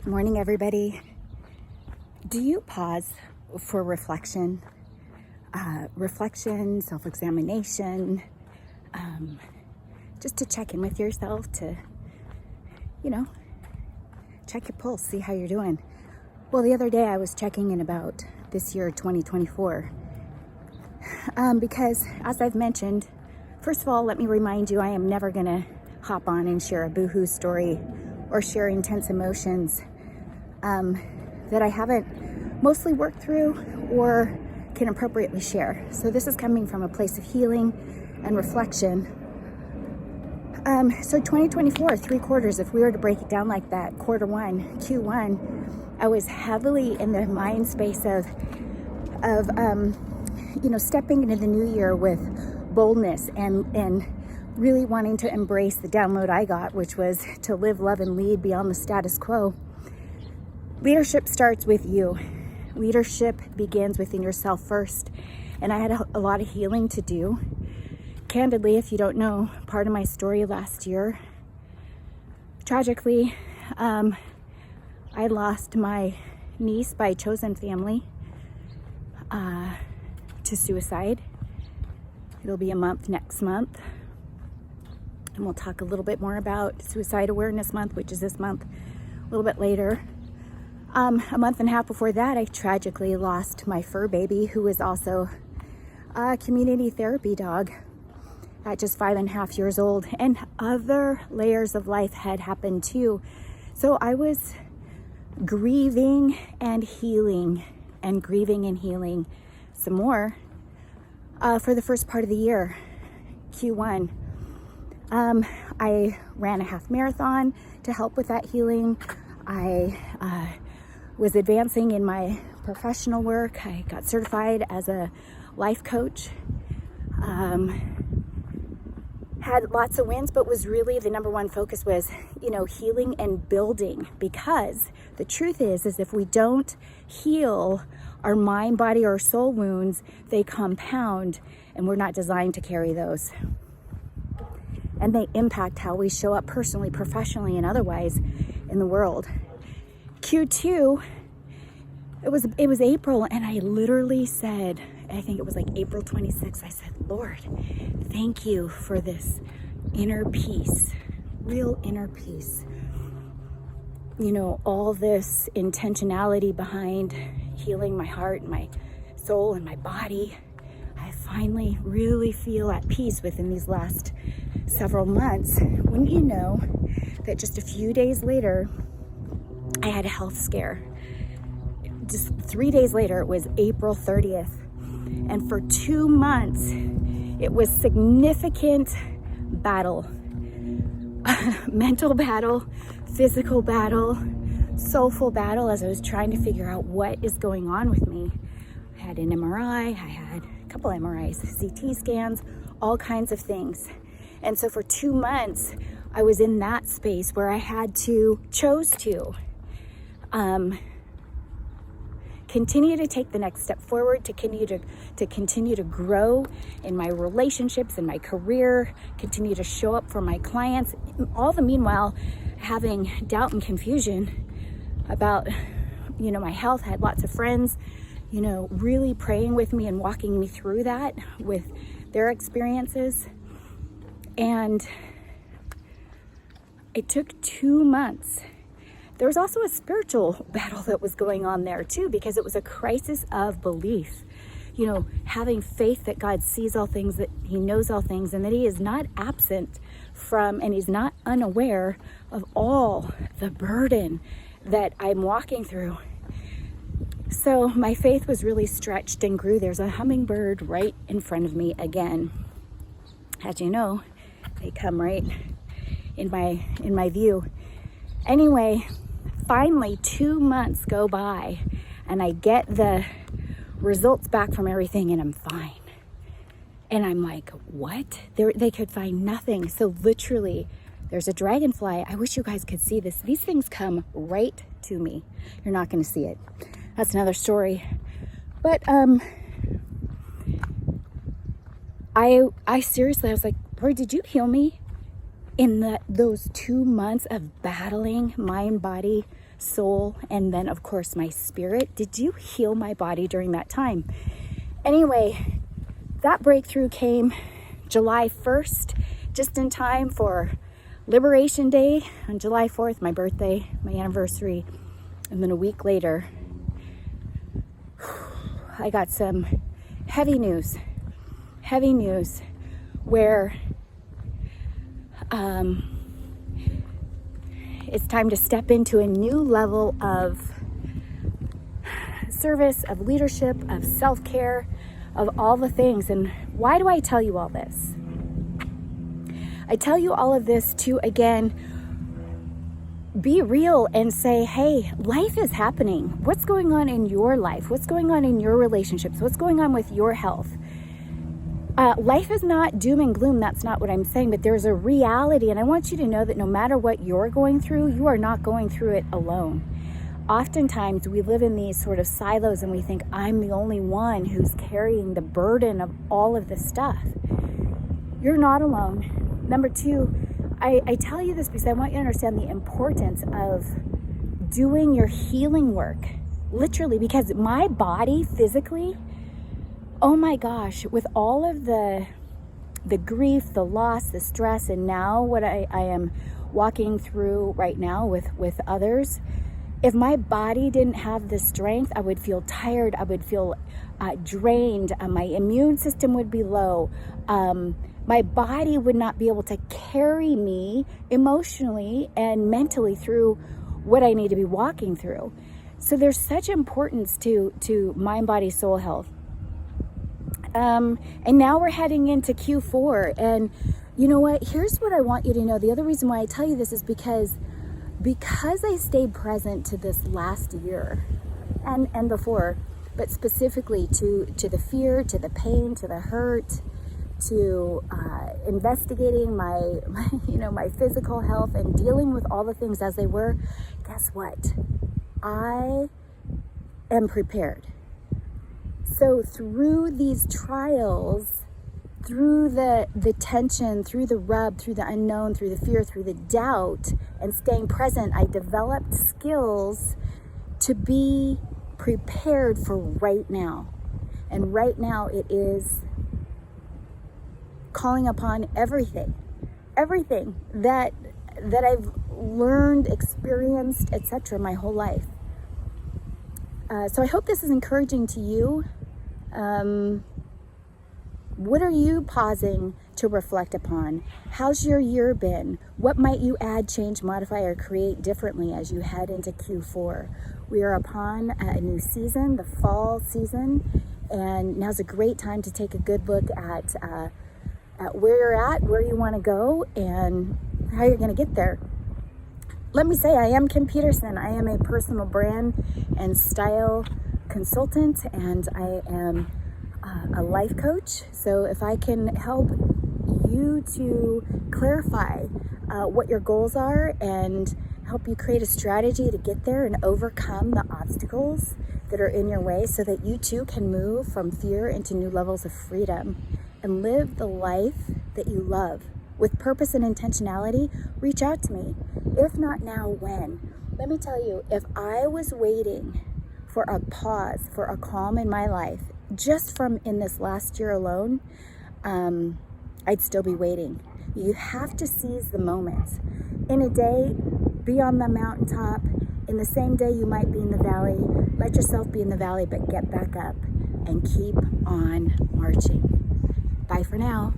Morning, everybody. Do you pause for reflection? Self-examination, just to check in with yourself, to, check your pulse, see how you're doing. Well, the other day I was checking in about this year, 2024, because as I've mentioned, first of all, let me remind you, I am never gonna hop on and share a boohoo story or share intense emotions that I haven't mostly worked through or can appropriately share. So this is coming from a place of healing and reflection. So 2024, 3 quarters, if we were to break it down like that, Q1, I was heavily in the mind space of stepping into the new year with boldness and really wanting to embrace the download I got, which was to live, love, and lead beyond the status quo. Leadership starts with you. Leadership begins within yourself first. And I had a lot of healing to do. Candidly, if you don't know, part of my story last year, tragically, I lost my niece by chosen family to suicide. It'll be a month next month. And we'll talk a little bit more about Suicide Awareness Month, which is this month, a little bit later. A month and a half before that, I tragically lost my fur baby, who was also a community therapy dog at just 5.5 years old. And other layers of life had happened too. So I was grieving and healing and grieving and healing some more for the first part of the year, Q1. I ran a half marathon to help with that healing. I was advancing in my professional work. I got certified as a life coach. Had lots of wins, but was really the number one focus was, healing and building, because the truth is if we don't heal our mind, body, or soul wounds, they compound, and we're not designed to carry those. And they impact how we show up personally, professionally, and otherwise in the world. Q2, it was April, and I literally said, I think it was like April 26th, I said, Lord, thank you for this inner peace, real inner peace. All this intentionality behind healing my heart, my soul, and my body. I finally really feel at peace within these last several months. Wouldn't you know that just a few days later, I had a health scare. Just 3 days later, it was April 30th. And for 2 months, it was significant battle. Mental battle, physical battle, soulful battle, as I was trying to figure out what is going on with me. I had an MRI, I had a couple MRIs, CT scans, all kinds of things. And so for 2 months, I was in that space where I chose to continue to take the next step forward, to continue to grow in my relationships, in my career, continue to show up for my clients, all the meanwhile having doubt and confusion about, my health. I had lots of friends, really praying with me and walking me through that with their experiences. And it took 2 months. There was also a spiritual battle that was going on there too, because it was a crisis of belief. Having faith that God sees all things, that He knows all things, and that He is not absent from, and He's not unaware of all the burden that I'm walking through. So my faith was really stretched and grew. There's a hummingbird right in front of me again. As you know, they come right in my view. Anyway, finally 2 months go by and I get the results back from everything and I'm fine. And I'm like, what? They could find nothing. So literally, there's a dragonfly. I wish you guys could see this. These things come right to me. You're not going to see it. That's another story. But I seriously, I was like, Lord, did you heal me in those 2 months of battling mind, body, soul, and then of course my spirit. Did you heal my body during that time? Anyway, that breakthrough came July 1st, just in time for Liberation Day on July 4th, my birthday, my anniversary. And then a week later, I got some heavy news where it's time to step into a new level of service, of leadership, of self-care, of all the things. And why do I tell you all this? I tell you all of this to, again, be real and say, hey, life is happening. What's going on in your life? What's going on in your relationships? What's going on with your health? Life is not doom and gloom. That's not what I'm saying, but there's a reality. And I want you to know that no matter what you're going through, you are not going through it alone. Oftentimes we live in these sort of silos and we think, I'm the only one who's carrying the burden of all of this stuff. You're not alone. Number two, I tell you this because I want you to understand the importance of doing your healing work, literally, because my body physically, oh my gosh, with all of the grief, the loss, the stress, and now what I am walking through right now with others, if my body didn't have the strength, I would feel tired, I would feel drained, my immune system would be low, my body would not be able to carry me emotionally and mentally through what I need to be walking through. So there's such importance to mind, body, soul health. And now we're heading into Q4. And you know what? Here's what I want you to know. The other reason why I tell you this is because I stayed present to this last year and before, but specifically to the fear, to the pain, to the hurt, to investigating my physical health and dealing with all the things as they were. Guess what? I am prepared. So through these trials, through the tension, through the rub, through the unknown, through the fear, through the doubt, and staying present, I developed skills to be prepared for right now. And right now it is calling upon everything that I've learned, experienced, etc. my whole life. So I hope this is encouraging to you. What are you pausing to reflect upon? How's your year been? What might you add, change, modify, or create differently as you head into Q4? We are upon a new season, the fall season, and now's a great time to take a good look at where you're at, where you want to go, and how you're going to get there. Let me say, I am Kim Peterson. I am a personal brand and style consultant, and I am a life coach. So if I can help you to clarify what your goals are and help you create a strategy to get there and overcome the obstacles that are in your way so that you too can move from fear into new levels of freedom and live the life that you love with purpose and intentionality, reach out to me. If not now, when? Let me tell you, if I was waiting for a pause, for a calm in my life, just from in this last year alone, I'd still be waiting. You have to seize the moments. In a day, be on the mountaintop. In the same day, you might be in the valley. Let yourself be in the valley, but get back up and keep on marching. Bye for now.